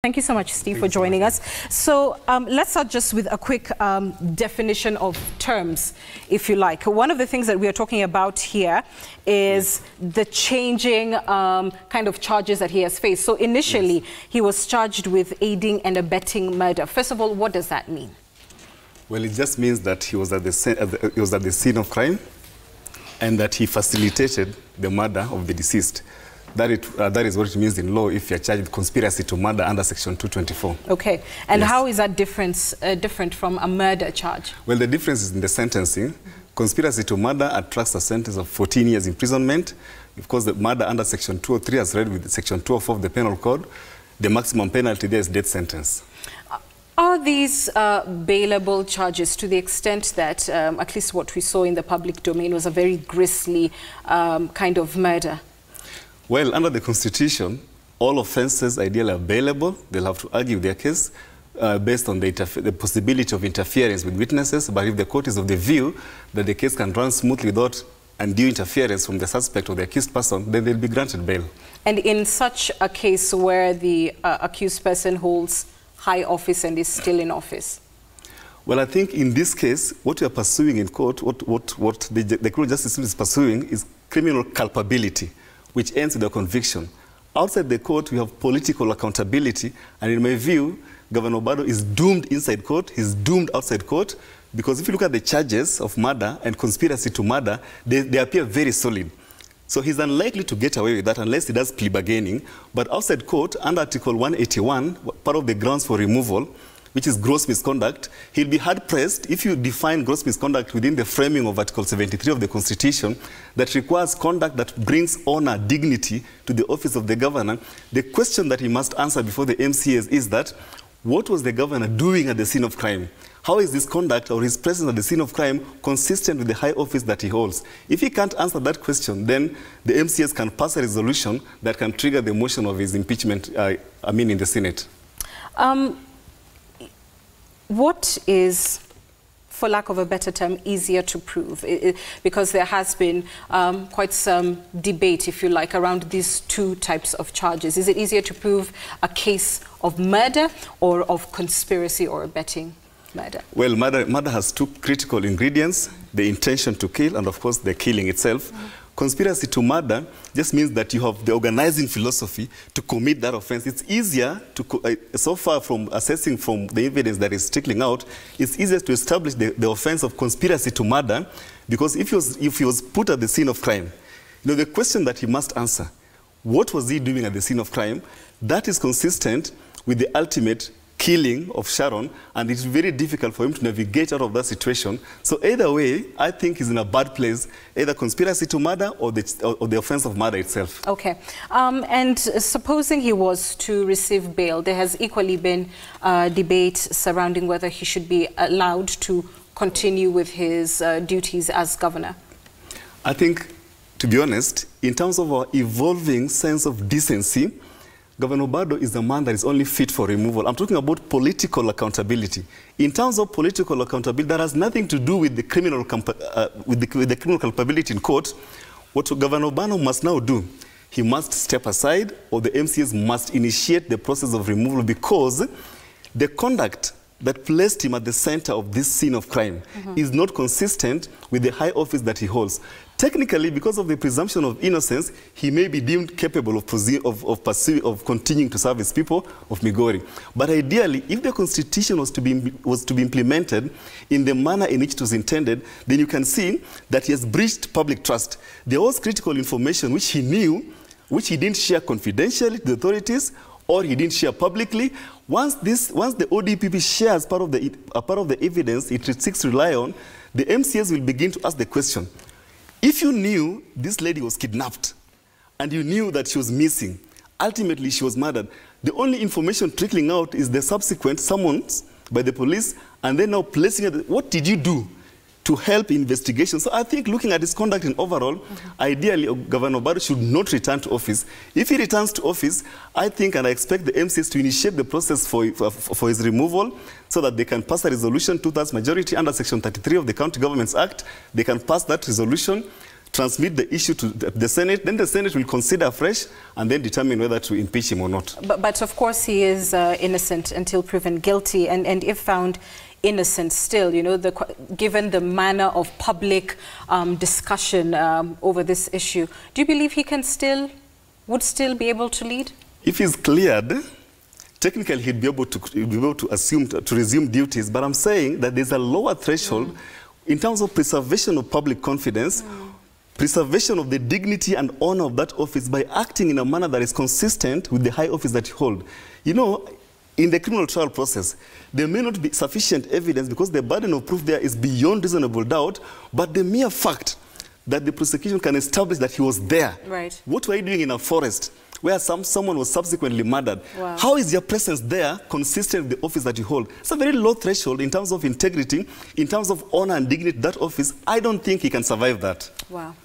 Thank you so much, Steve, for joining us. So let's start just with a quick definition of terms, if you like. One of the things that we are talking about here is the changing kind of charges that he has faced. So initially, he was charged with aiding and abetting murder. First of all, what does that mean? Well, it just means that he was at the scene of crime and that he facilitated the murder of the deceased. That is what it means in law if you're charged with conspiracy to murder under Section 224. Okay. And how is that different from a murder charge? Well, the difference is in the sentencing. Conspiracy to murder attracts a sentence of 14 years imprisonment. Of course, the murder under Section 203, as read with Section 204 of the Penal Code, the maximum penalty there is death sentence. Are these bailable charges to the extent that at least what we saw in the public domain was a very grisly kind of murder? Well, under the Constitution, all offences ideally are bailable. They'll have to argue their case based on the possibility of interference with witnesses. But if the court is of the view that the case can run smoothly without undue interference from the suspect or the accused person, then they'll be granted bail. And in such a case where the accused person holds high office and is still in office? Well, I think in this case, what we are pursuing in court, what the criminal justice system is pursuing is criminal culpability, which ends with a conviction. Outside the court, we have political accountability, and in my view, Governor Obado is doomed inside court, he's doomed outside court, because if you look at the charges of murder and conspiracy to murder, they appear very solid. So he's unlikely to get away with that unless he does plea bargaining. But outside court, under Article 181, part of the grounds for removal, which is gross misconduct, he'll be hard-pressed if you define gross misconduct within the framing of Article 73 of the Constitution that requires conduct that brings honor, dignity to the office of the governor. The question that he must answer before the MCAs is that, what was the governor doing at the scene of crime? How is this conduct or his presence at the scene of crime consistent with the high office that he holds? If he can't answer that question, then the MCAs can pass a resolution that can trigger the motion of his impeachment, in the Senate. What is, for lack of a better term, easier to prove? Because there has been quite some debate, if you like, around these two types of charges. Is it easier to prove a case of murder or of conspiracy or abetting murder? Well, murder has two critical ingredients, the intention to kill and, of course, the killing itself. Conspiracy to murder just means that you have the organizing philosophy to commit that offense. It's easier to, so far from assessing from the evidence that is trickling out, it's easier to establish the offense of conspiracy to murder, because if he was put at the scene of crime, the question that he must answer, what was he doing at the scene of crime? That is consistent with the ultimate killing of Sharon, and it's very difficult for him to navigate out of that situation. So either way, I think he's in a bad place, either conspiracy to murder or the offense of murder itself. Okay. And supposing he was to receive bail, there has equally been debate surrounding whether he should be allowed to continue with his duties as governor. I think, to be honest, in terms of our evolving sense of decency, Governor Obado is a man that is only fit for removal. I'm talking about political accountability. In terms of political accountability, that has nothing to do with the criminal culpability in court. What Governor Obado must now do, he must step aside, or the MCAs must initiate the process of removal, because the conduct that placed him at the center of this scene of crime is not consistent with the high office that he holds. Technically, because of the presumption of innocence, he may be deemed capable of continuing to serve his people of Migori. But ideally, if the Constitution was to be implemented in the manner in which it was intended, then you can see that he has breached public trust. There was critical information which he knew, which he didn't share confidentially to the authorities, or he didn't share publicly. Once the ODPP shares part of the evidence it seeks to rely on, the MCAs will begin to ask the question, if you knew this lady was kidnapped and you knew that she was missing, ultimately she was murdered, the only information trickling out is the subsequent summons by the police, and then now placing it, what did you do to help investigation? So I think looking at his conduct in overall, ideally Governor Obado should not return to office. If he returns to office, I think and I expect the MCAs to initiate the process for his removal, so that they can pass a resolution, 2/3 majority under Section 33 of the County Governments Act. They can pass that resolution transmit the issue to the Senate, then the Senate will consider afresh and then determine whether to impeach him or not. But of course he is innocent until proven guilty, and if found innocent still, you know, given the manner of public discussion over this issue, do you believe he would still be able to lead? If he's cleared, technically he'd be able to assume to resume duties, but I'm saying that there's a lower threshold in terms of preservation of public confidence, preservation of the dignity and honor of that office by acting in a manner that is consistent with the high office that you hold. You know, in the criminal trial process, there may not be sufficient evidence because the burden of proof there is beyond reasonable doubt, but the mere fact that the prosecution can establish that he was there. Right. What were you doing in a forest where someone was subsequently murdered? Wow. How is your presence there consistent with the office that you hold? It's a very low threshold in terms of integrity, in terms of honor and dignity, that office. I don't think he can survive that. Wow.